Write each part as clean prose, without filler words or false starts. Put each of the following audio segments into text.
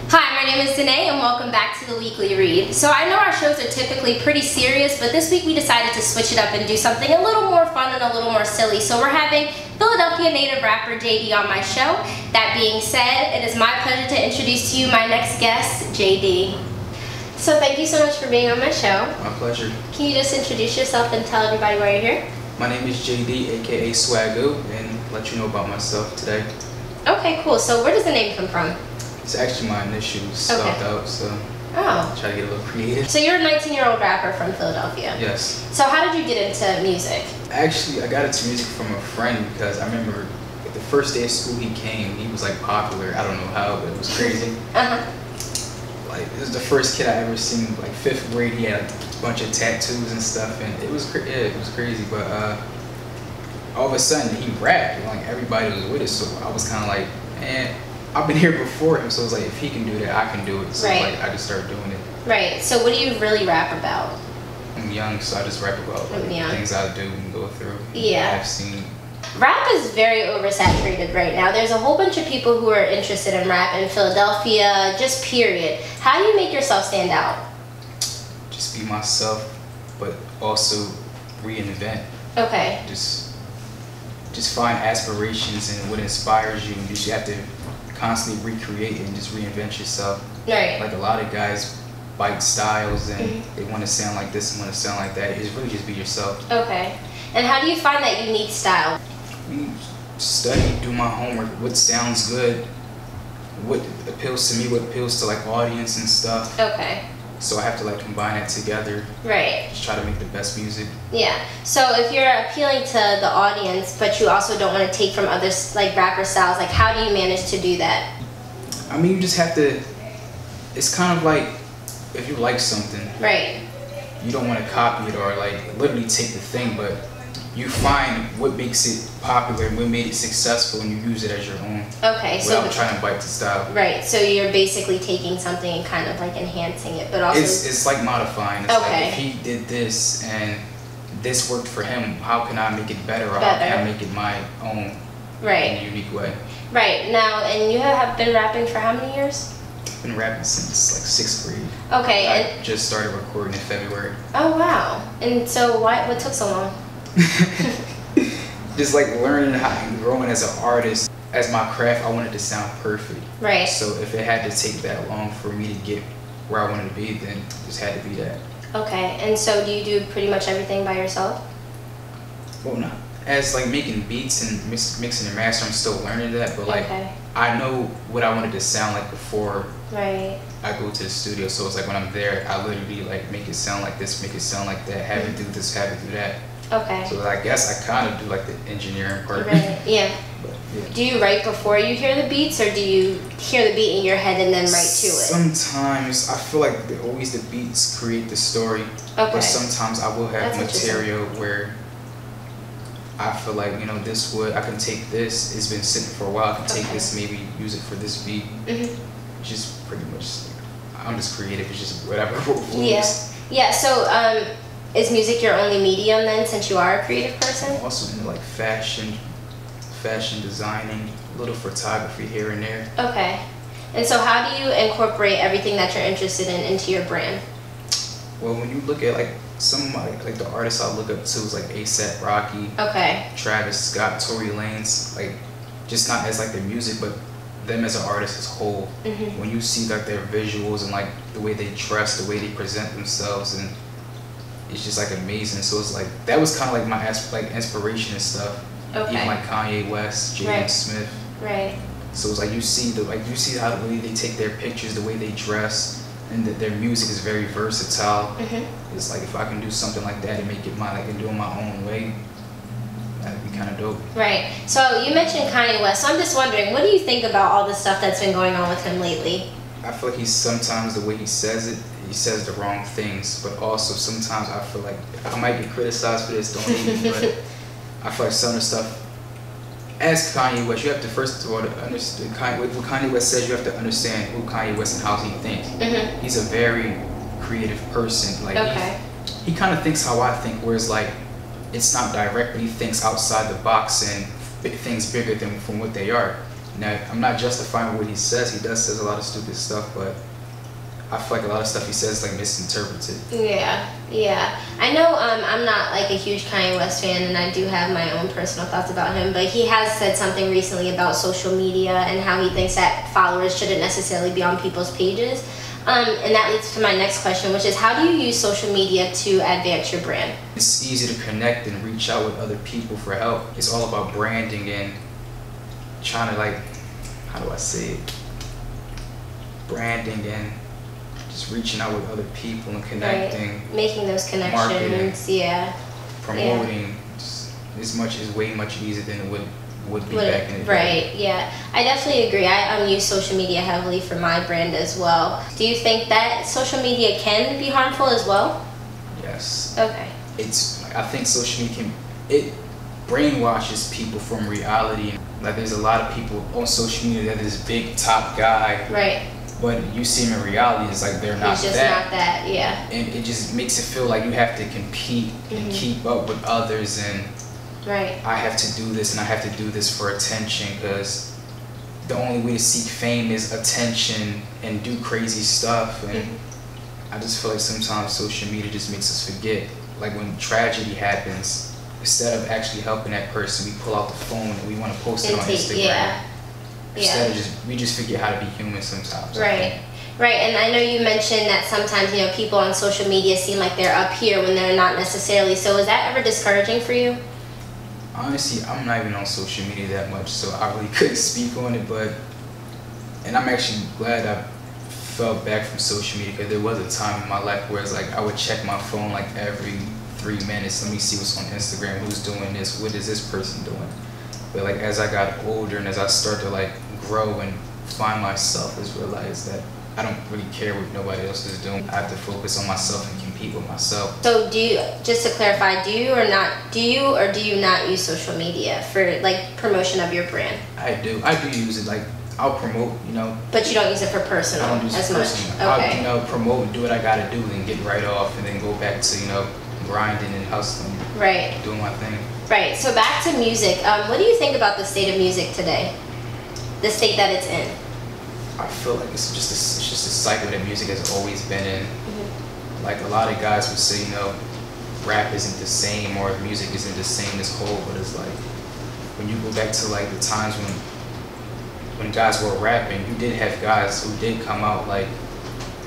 Hi, my name is Danae and welcome back to the Weekly Reid. So I know our shows are typically pretty serious, but this week we decided to switch it up and do something a little more fun and a little more silly. So we're having Philadelphia native rapper Jayde on my show. That being said, it is my pleasure to introduce to you my next guest, Jayde. So thank you so much for being on my show. My pleasure. Can you just introduce yourself and tell everybody why you're here? My name is Jayde, aka Swaggo, and let you know about myself today. Okay, cool. So where does the name come from? It's actually my initials spelled out, so try to get a little creative. So you're a 19-year-old rapper from Philadelphia? Yes. So how did you get into music? Actually, I got into music from a friend because I remember the first day of school he came, he was like popular. I don't know how, but it was crazy. Like, it was the first kid I ever seen, like 5th grade, he had like, a bunch of tattoos and stuff, and it was crazy, but all of a sudden he rapped, and like everybody was with it, so I was kind of like, man, I've been here before him, so it's like, if he can do that, I can do it. So like, I just started doing it. Right. So what do you really rap about? I'm young, so I just rap about like, things I do and go through. Yeah. I've seen. Rap is very oversaturated right now. There's a whole bunch of people who are interested in rap in Philadelphia, just period. How do you make yourself stand out? Just be myself, but also reinvent. Okay. Just find aspirations and what inspires you, and you have to constantly recreate and just reinvent yourself. Right. Like a lot of guys bite styles and they want to sound like this and want to sound like that. It's really just be yourself. Okay. And how do you find that unique style? Study, do my homework, what sounds good, what appeals to me, what appeals to like audience and stuff. Okay. So I have to like combine that together. Right. Just try to make the best music. Yeah. So if you're appealing to the audience, but you also don't want to take from other like rapper styles, like how do you manage to do that? I mean, you just have to. It's kind of like if you like something. Right. You don't want to copy it or like literally take the thing, but you find what makes it popular and what made it successful, and you use it as your own. Okay, without trying to bite the style. Right, so you're basically taking something and kind of like enhancing it, but also it's like modifying. It's like if he did this and this worked for him, how can I make it better, or how can I make it my own in a unique way? Right. Now, and you have been rapping for how many years? I've been rapping since like 6th grade. Okay, I just started recording in February. Oh wow! And so what took so long? Just like learning how and growing as an artist, as my craft, I wanted to sound perfect. Right. So if it had to take that long for me to get where I wanted to be, then it just had to be that. Okay. And so do you do pretty much everything by yourself? Well, not as like making beats and mixing and mastering. I'm still learning that, but like I know what I wanted to sound like before I go to the studio. So it's like when I'm there, I literally like make it sound like this, make it sound like that, have it do this, have it do that. Okay. So I guess I kind of do like the engineering part. Right. Yeah. But, yeah. Do you write before you hear the beats, or do you hear the beat in your head and then write to it? Sometimes I feel like always the beats create the story. Okay. But sometimes I will have material where I feel like, you know, I can take this. It's been sitting for a while. I can take this, maybe use it for this beat. It's just pretty much. I'm just creative. It's just whatever. Yeah. So is music your only medium then, since you are a creative person? I'm also into like fashion designing, a little photography here and there. Okay. And so how do you incorporate everything that you're interested in into your brand? Well, when you look at like some like the artists I look up to is like A$AP Rocky, Travis Scott, Tory Lanez, like just not as like their music, but them as an artist as whole. When you see like their visuals and like the way they dress, the way they present themselves, and it's just like amazing. So it's like that was kind of like my inspiration and stuff. Even like Kanye West, Jayde Smith. Right. So it's like you see how the way they take their pictures, the way they dress, and their music is very versatile. It's like if I can do something like that and make it mine, I can do it my own way. That'd be kind of dope. Right. So you mentioned Kanye West. So I'm just wondering, what do you think about all the stuff that's been going on with him lately? I feel like sometimes the way he says it, he says the wrong things, but also sometimes I feel like I might get criticized for this, don't hate me, but I feel like some of the stuff, as Kanye West, you have to first of all understand what Kanye West says. You have to understand who Kanye West and how he thinks. He's a very creative person. Like he kind of thinks how I think, whereas like it's not direct, but he thinks outside the box and things bigger than from what they are. Now, I'm not justifying what he says. He does says a lot of stupid stuff, but I feel like a lot of stuff he says is like misinterpreted. Yeah. I know I'm not like a huge Kanye West fan, and I do have my own personal thoughts about him, but he has said something recently about social media and how he thinks that followers shouldn't necessarily be on people's pages. And that leads to my next question, which is how do you use social media to advance your brand? It's easy to connect and reach out with other people for help. It's all about branding and trying to, like, how do I say it? Branding and just reaching out with other people and connecting. Right. Making those connections, marketing, promoting. Is way much easier than it would be back in the day. Right, yeah. I definitely agree. I use social media heavily for my brand as well. Do you think that social media can be harmful as well? Yes. Okay. I think social media it brainwashes people from reality. Like, there's a lot of people on social media that is big top guy. Right. But you see them in reality, it's like they're not that. He's just not that, yeah. And it just makes it feel like you have to compete and keep up with others, and right. I have to do this and I have to do this for attention, because the only way to seek fame is attention and do crazy stuff. And I just feel like sometimes social media just makes us forget. Like, when tragedy happens, instead of actually helping that person, we pull out the phone and we want to post it on Instagram. Yeah. Instead of we just forget how to be human sometimes. Right. Right, and I know you mentioned that sometimes, people on social media seem like they're up here when they're not necessarily. So is that ever discouraging for you? Honestly, I'm not even on social media that much, so I really couldn't speak on it. And I'm actually glad I fell back from social media, because there was a time in my life where it's like I would check my phone like every 3 minutes. Let me see what's on Instagram, who's doing this, what is this person doing. But like, as I got older and as I started to like grow and find myself, I just realized that I don't really care what nobody else is doing. I have to focus on myself and compete with myself. So just to clarify, do you or do you not use social media for like promotion of your brand? I do use it. Like, I'll promote, But you don't use it for personal I don't use as it much? personal. Okay. I'll, promote and do what I gotta do and get right off, and then go back to, grinding and hustling. Right. Doing my thing. Right. So back to music. What do you think about the state of music today? The state that it's in? I feel like it's just a cycle that music has always been in. Mm-hmm. Like, a lot of guys would say, rap isn't the same, or music isn't the same as whole, but it's like, when you go back to like the times when guys were rapping, you did have guys who did come out, like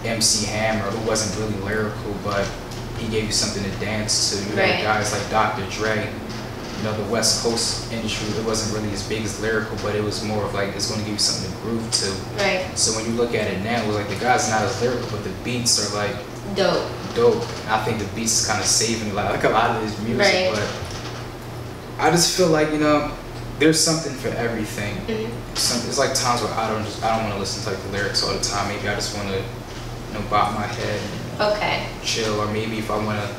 MC Hammer, who wasn't really lyrical, but he gave you something to dance to. You had guys like Dr. Dre. The West Coast industry, it wasn't really as big as lyrical, but it was more of like, it's going to give you something to groove to. Right. So when you look at it now, it was like the guy's not as lyrical, but the beats are like dope. And I think the beats is kind of saving like a lot of his music. Right. But I just feel like, there's something for everything. Mm-hmm. It's like times where I don't want to listen to like the lyrics all the time. Maybe I just want to, bop my head and chill, or maybe if I want to.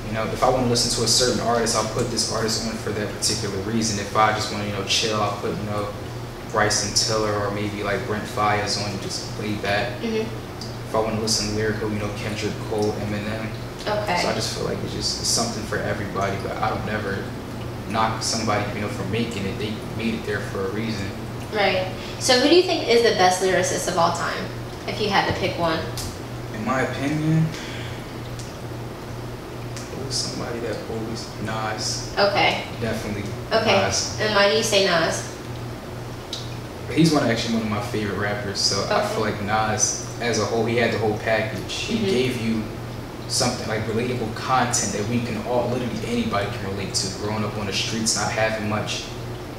If I want to listen to a certain artist, I'll put this artist on for that particular reason. If I just want to, chill, I'll put, Bryson Tiller or maybe like Brent Faiyaz on and just play that. Mm-hmm. If I want to listen to lyrical, Kendrick Cole, Eminem. Okay. So I just feel like it's something for everybody, but I don't never knock somebody, for making it. They made it there for a reason. Right. So who do you think is the best lyricist of all time, if you had to pick one? In my opinion, somebody that always Nas. Okay. Definitely. Okay. Nas. And why do you say Nas? He's one of my favorite rappers. So I feel like Nas, as a whole, he had the whole package. He gave you something like relatable content that we can all, literally anybody can relate to. Growing up on the streets, not having much.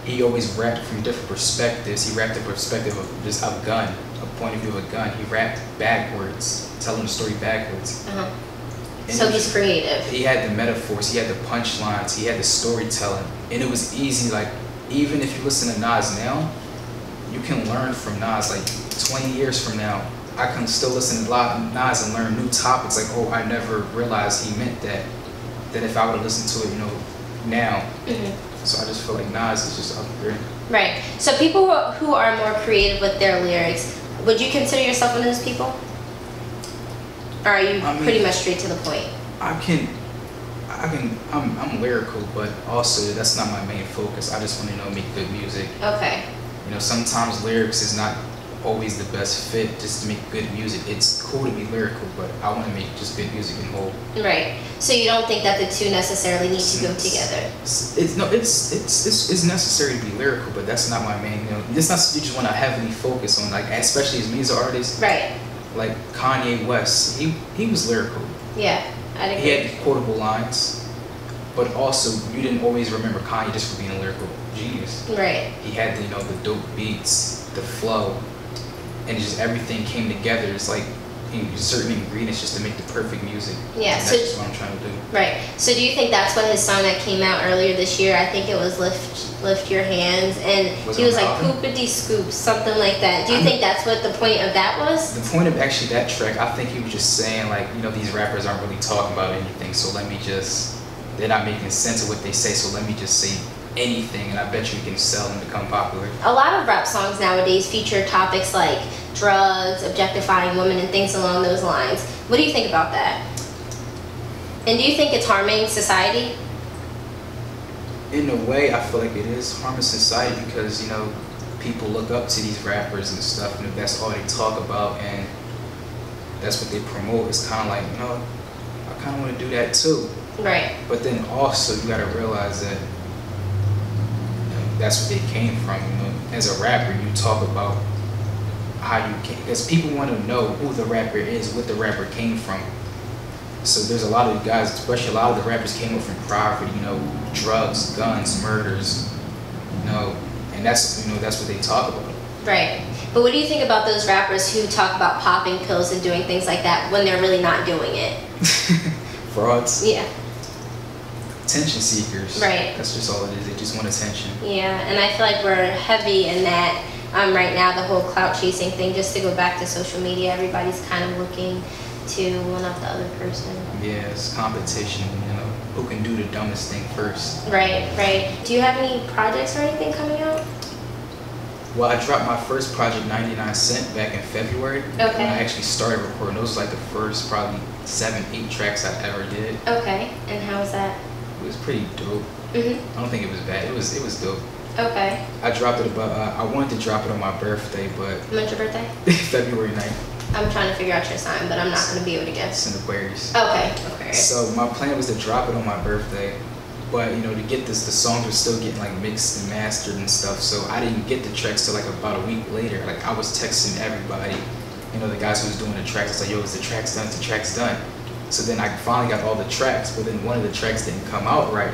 He always rapped from different perspectives. He rapped the perspective of just a gun, a point of view of a gun. He rapped backwards, telling the story backwards. Uh-huh. So he's creative. He had the metaphors, he had the punchlines, he had the storytelling. And it was easy, like, even if you listen to Nas now, you can learn from Nas. Like, 20 years from now, I can still listen to a lot of Nas and learn new topics. Like, oh, I never realized he meant that if I would have listened to it, now. Mm-hmm. So I just feel like Nas is just up there. Right. So people who are more creative with their lyrics, would you consider yourself one of those people? Or are you pretty much straight to the point? I'm lyrical, but also that's not my main focus. I just want to make good music. Okay. You know, sometimes lyrics is not always the best fit just to make good music. It's cool to be lyrical, but I want to make just good music in whole. Right. So you don't think that the two necessarily need to go together? It's necessary to be lyrical, but that's not my main. You know, it's not you just want to heavily focus on, like, especially as music artists. Right. Like Kanye West, he was lyrical. Yeah, I'd agree. He had quotable lines, but also you didn't always remember Kanye just for being a lyrical genius. Right. He had the, you know, the dope beats, the flow, and just everything came together. It's like he used certain ingredients just to make the perfect music. Yeah, and so that's just what I'm trying to do. Right. So do you think that's what his song that came out earlier this year? I think it was Lift Your Hands, and he was like poopity scoops, something like that. Do you think that's what the point of that was? The point of actually that track, I think he was just saying, like, you know, these rappers aren't really talking about anything, so let me just, they're not making sense of what they say, so let me just say anything, and I bet you can sell and become popular. A lot of rap songs nowadays feature topics like drugs, objectifying women, and things along those lines. What do you think about that? And do you think it's harming society? In a way, I feel like it is harming society because, you know, people look up to these rappers and stuff, and if that's all they talk about and that's what they promote, it's kind of like, you know, I kind of want to do that too. Right. But then also, you got to realize that, you know, that's what they came from. You know, as a rapper, you talk about how you came, because people want to know who the rapper is, what the rapper came from. So there's a lot of guys, especially a lot of the rappers came up from poverty, you know, drugs, guns, murders, you know, and that's, you know, that's what they talk about. Right. But what do you think about those rappers who talk about popping pills and doing things like that when they're really not doing it? Frauds. Yeah. Attention seekers. Right. That's just all it is. They just want attention. Yeah, and I feel like we're heavy in that right now, the whole clout chasing thing. Just to go back to social media, everybody's kind of looking to one up the other person. Yeah, it's competition, you know, who can do the dumbest thing first. Right, right. Do you have any projects or anything coming out? Well, I dropped my first project, 99 Cent, back in February. Okay. And I actually started recording. Those was like the first probably 7, 8 tracks I ever did. Okay, and how was that? It was pretty dope. I don't think it was bad. It was dope. Okay. I dropped it about, I wanted to drop it on my birthday, but... When's your birthday? February 9th. I'm trying to figure out your sign, but I'm not going to be able to guess. It's in Aquarius. Okay, Aquarius. So my plan was to drop it on my birthday, but, you know, to get this, the songs were still getting like mixed and mastered and stuff, so I didn't get the tracks till like about a week later. Like, I was texting everybody, you know, the guys who was doing the tracks. I was like, yo, is the track's done? Is the track's done? So then I finally got all the tracks, but then one of the tracks didn't come out right.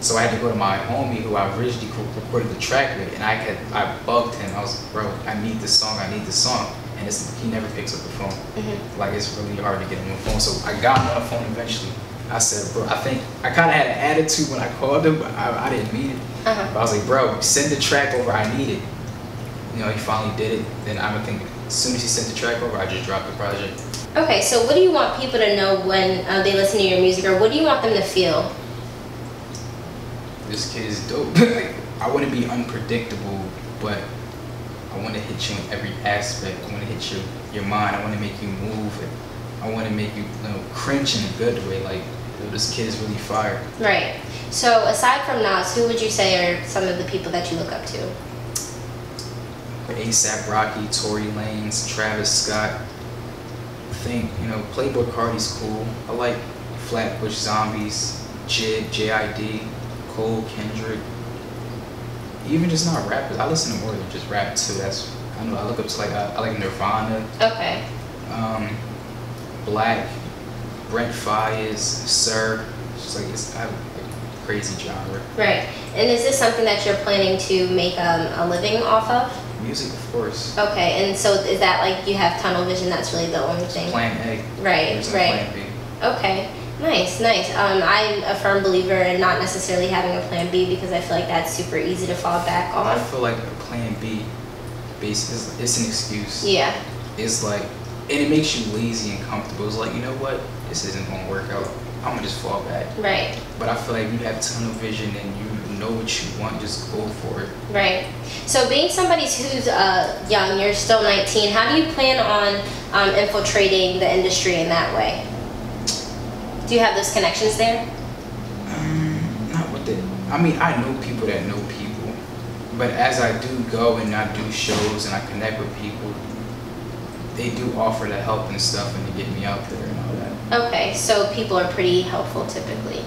So I had to go to my homie who I originally recorded the track with, and I bugged him. I was like, bro, I need this song, I need this song. And he never picks up the phone. Like, it's really hard to get him on the phone. So I got him on the phone eventually. I said, bro, I think, I kind of had an attitude when I called him, but I didn't mean it. But I was like, bro, send the track over, I need it. You know, he finally did it. Then I think as soon as he sent the track over, I just dropped the project. Okay, so what do you want people to know when they listen to your music, or what do you want them to feel? This kid is dope. Like, I want to be unpredictable, but I want to hit you in every aspect. I want to hit your mind. I want to make you move. I want to make you, you know, cringe in a good way. Like, yo, this kid is really fire. Right. So aside from Nas, who would you say are some of the people that you look up to? A$AP Rocky, Tory Lanez, Travis Scott. I think, you know, Playboy Cardi's cool. I like Flatbush Zombies, Jayde, Cole, Kendrick. Even just not rappers. I listen to more than just rap too. That's, I know, I look up to like, I like Nirvana. Okay. Black, Brent Faiyaz, Sir. It's just like, I have a crazy genre. Right. And is this something that you're planning to make a living off of? Music, of course. Okay, and so is that like you have tunnel vision, that's really the only thing? Plan A. Right, There's no right. Plan B. Okay, nice, nice. I'm a firm believer in not necessarily having a plan B because I feel like that's super easy to fall back on. I feel like a plan B, it's an excuse. Yeah. It's like, and it makes you lazy and comfortable. It's like, you know what, this isn't going to work out. I'm going to just fall back. Right. But I feel like you have tunnel vision and you know what you want, just go for it. Right. So being somebody who's young, you're still 19, how do you plan on infiltrating the industry in that way? Do you have those connections there? Not with it. I mean, I know people that know people, But as I do go and I do shows and I connect with people, they do offer to help and stuff and to get me out there and all that. Okay, so people are pretty helpful typically.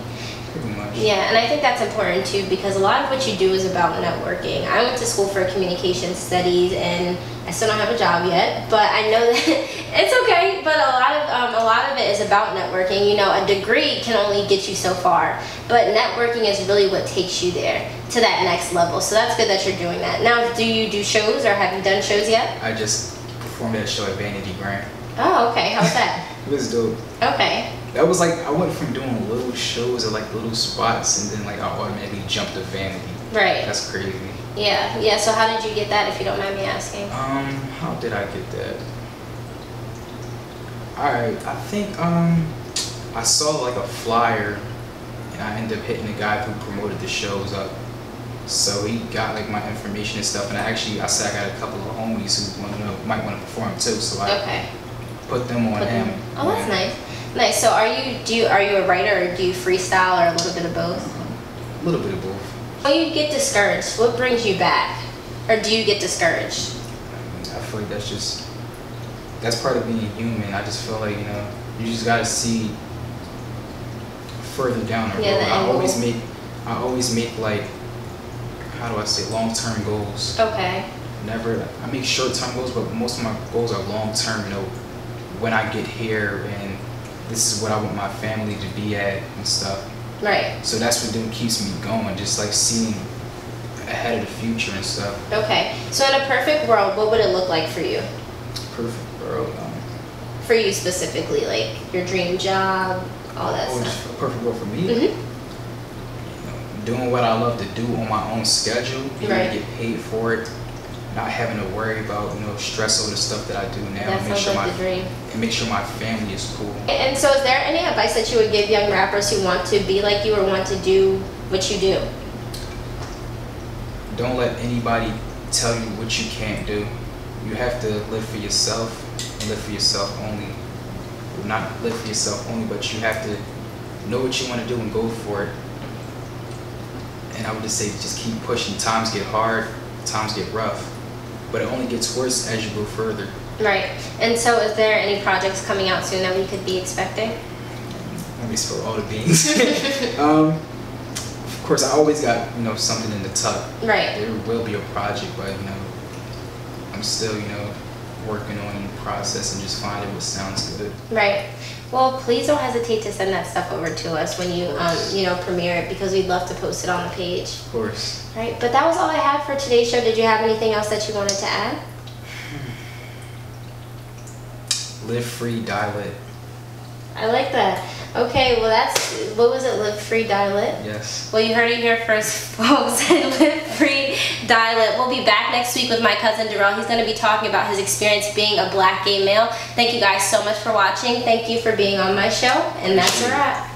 Pretty much. Yeah, and I think that's important too, because a lot of what you do is about networking. I went to school for communication studies, and I still don't have a job yet, but I know that it's okay. But a lot of it is about networking. You know, a degree can only get you so far, but networking is really what takes you there to that next level. So that's good that you're doing that. Now, do you do shows, or have you done shows yet? I just performed at a show at Vanity Grant. Oh, okay. How was that? It was dope. Okay. That was like, I went from doing little shows at like little spots, and then like I automatically jumped to Vanity. Right. That's crazy. Yeah, yeah. So how did you get that, if you don't mind me asking? How did I get that? Alright, I think I saw like a flyer, and I ended up hitting the guy who promoted the shows up. So he got like my information and stuff, and I said I got a couple of homies who might want to perform too, so I put them on him. Oh, that's nice. Nice. So are you a writer, or do you freestyle, or a little bit of both? A little bit of both. When you get discouraged, what brings you back? Or do you get discouraged? I feel like that's part of being human. I just feel like, you know, you just gotta see further down the road. I always make like, how do I say, long-term goals. Okay. I make short-term goals, but most of my goals are long-term, you know, when I get here, and this is what I want my family to be at and stuff. Right. So that's what keeps me going, just like seeing ahead of the future and stuff. Okay. So in a perfect world, what would it look like for you? Perfect world. For you specifically, like your dream job, all that stuff. A perfect world for me? Mm-hmm. Doing what I love to do on my own schedule, being able to get paid for it, not having to worry about, you know, stress over the stuff that I do now. That sounds like the dream. And make sure my family is cool. And so is there any advice that you would give young rappers who want to be like you or want to do what you do? Don't let anybody tell you what you can't do. You have to live for yourself, and live for yourself only. Not live for yourself only, but you have to know what you want to do and go for it. And I would just say, just keep pushing. Times get hard, times get rough, but it only gets worse as you go further. Right. And so is there any projects coming out soon that we could be expecting? Let me spill all the beans. Of course, I always got, you know, something in the tuck. Right. There will be a project, but, you know, I'm still, you know, working on the process and just finding what sounds good. Right. Well, please don't hesitate to send that stuff over to us when you, you know, premiere it, because we'd love to post it on the page. Of course. Right. But that was all I had for today's show. Did you have anything else that you wanted to add? Live free, die lit. I like that. Okay, well what was it, live free, die lit? Yes. Well, you heard it here first, folks. Live free, die lit. We'll be back next week with my cousin Darrell. He's going to be talking about his experience being a black gay male. Thank you guys so much for watching. Thank you for being on my show, and that's a wrap.